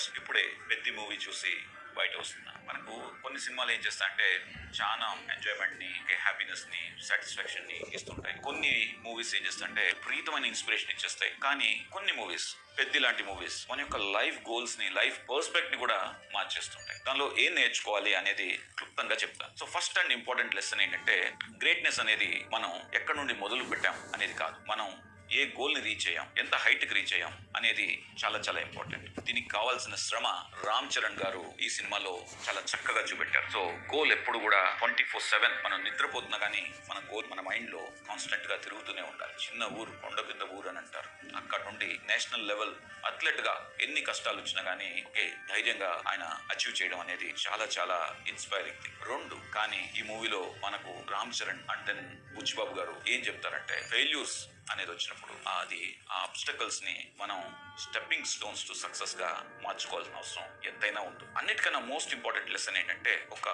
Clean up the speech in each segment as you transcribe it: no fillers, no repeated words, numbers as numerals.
Just ఇప్పుడే పెద్ద movie చూసి బయట వస్తున్నా. మనకు కొన్ని సినిమాలు ఏం చేస్తా అంటే చాలా ఎంజాయ్మెంట్ ని, హ్యాపీనెస్ ని, సాటిస్ఫాక్షన్ ని ఇస్తుంటాయి. కొన్ని మూవీస్ ఏం చేస్తాయంటే విపరీతమైన ఇన్స్పిరేషన్ ఇచ్చేస్తాయి. కానీ కొన్ని మూవీస్, పెద్ద లాంటి మూవీస్ మన యొక్క లైఫ్ గోల్స్ ని, లైఫ్ పర్స్పెక్ట్ ని కూడా మార్చేస్తుంటాయి. దానిలో ఏం నేర్చుకోవాలి అనేది క్లుప్తంగా చెప్తాను. So first and important lesson ఏంటంటే గ్రేట్నెస్ అనేది మనం ఎక్కడి నుండి మొదలు పెట్టాం అనేది కాదు, మనం ఏ గోల్ ని రీచ్ అయ్యాం, ఎంత హైట్ కి రీచ్ అయ్యాం అనేది చాలా చాలా ఇంపార్టెంట్. దీనికి కావాల్సిన శ్రమ రామ్ చరణ్ గారు ఈ సినిమాలో చాలా చక్కగా చూపెట్టారు. సో గోల్ ఎప్పుడు కూడా 24/7 మనం నిద్రపోతున్నా కానీ మన గోల్ మన మైండ్ లో కాన్స్టెంట్ గా తిరుగుతూనే ఉండాలి. చిన్న ఊరు కొండ పెద్ద ఊరు అని అంటారు. అక్కడ నుండి నేషనల్ లెవెల్ అథ్లెట్ గా ఎన్ని కష్టాలు వచ్చినా కానీ ధైర్యంగా ఆయన అచీవ్ చేయడం అనేది చాలా చాలా ఇన్స్పైరింగ్ థింగ్. రెండు, కానీ ఈ మూవీలో మనకు రామ్ చరణ్ అండ్ దెన్ బుచ్చిబాబు గారు ఏం చెప్తారంటే ఫెయిల్యూర్స్ అనేది వచ్చినప్పుడు అది ఆ అబ్స్టకల్స్ ని మనం స్టెప్పింగ్ స్టోన్స్ టు సక్సెస్ గా మార్చుకోవాల్సిన అవసరం ఎంతైనా ఉంటుంది. అన్నిటికన్నా మోస్ట్ ఇంపార్టెంట్ లెసన్ ఏంటంటే ఒక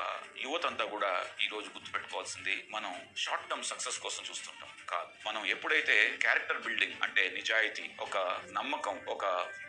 యువత అంతా కూడా ఈ రోజు గుర్తుపెట్టుకోవాల్సింది, మనం షార్ట్ టర్మ్ సక్సెస్ కోసం చూస్తుంటాం కాదు. మనం ఎప్పుడైతే క్యారెక్టర్ బిల్డింగ్ అంటే నిజాయితీ, ఒక నమ్మకం, ఒక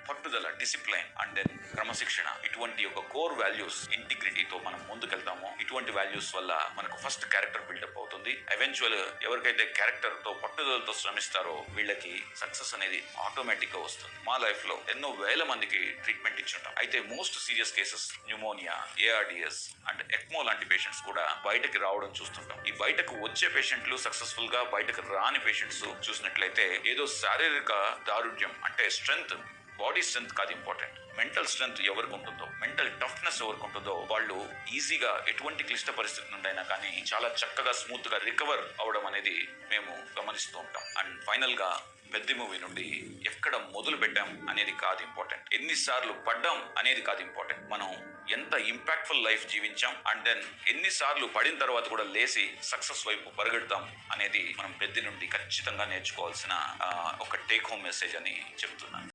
పట్టుదల, డిసిప్లైన్ అండ్ దెన్ క్రమశిక్షణ, ఇటువంటి ఒక కోర్ వాల్యూస్ ఇంటిగ్రిటీతో మనం ముందుకెళ్తామో, ఇటువంటి వాల్యూస్ వల్ల మనకు ఫస్ట్ క్యారెక్టర్ బిల్డప్ అవుతుంది. ఎవెన్చువల్ ఎవరికైతే క్యారెక్టర్ తో పట్టుదలతో శ్రమిస్తారో వీళ్ళకి సక్సెస్ అనేది ఆటోమేటిక్ గా వస్తుంది. మా లైఫ్ లో ఎన్నో వేల మందికి ట్రీట్మెంట్ ఇచ్చుంటాం. అయితే most serious cases pneumonia, ARDS and ECMO లాంటి పేషెంట్స్ కూడా బయటకి రావడం చూస్తుంటాం. ఈ బయటకు వచ్చే పేషెంట్లు సక్సెస్ఫుల్ గా బయటకు రాని పేషెంట్స్ చూసినట్లయితే ఏదో శారీరక దారుఢ్యం అంటే స్ట్రెంగ్త్, బాడీ స్ట్రెంగ్త్ కాదు ఇంపార్టెంట్, మెంటల్ స్ట్రెంగ్త్ ఎవరికి ఉంటుందో, మెంటల్ టఫ్నెస్ ఎవరికి ఉంటుందో వాళ్ళు ఈజీగా ఎటువంటి క్లిష్ట పరిస్థితి నుండి అయినా కానీ చాలా చక్కగా స్మూత్ గా రికవర్ అవడం అనేది మేము గమనిస్తూ ఉంటాం. అండ్ ఫైనల్ గా పెద్ద మూవీ నుండి ఎక్కడ మొదలు పెట్టాం అనేది కాదు ఇంపార్టెంట్, ఎన్నిసార్లు పడ్డాం అనేది కాదు ఇంపార్టెంట్, మనం ఎంత ఇంపాక్ట్ఫుల్ లైఫ్ జీవించాం అండ్ దెన్ ఎన్నిసార్లు పడిన తర్వాత కూడా లేసి సక్సెస్ వైపు పరిగెడతాం అనేది మనం పెద్ద నుండి ఖచ్చితంగా నేర్చుకోవాల్సిన ఒక టేక్ హోమ్ మెసేజ్ అని చెప్తున్నాను.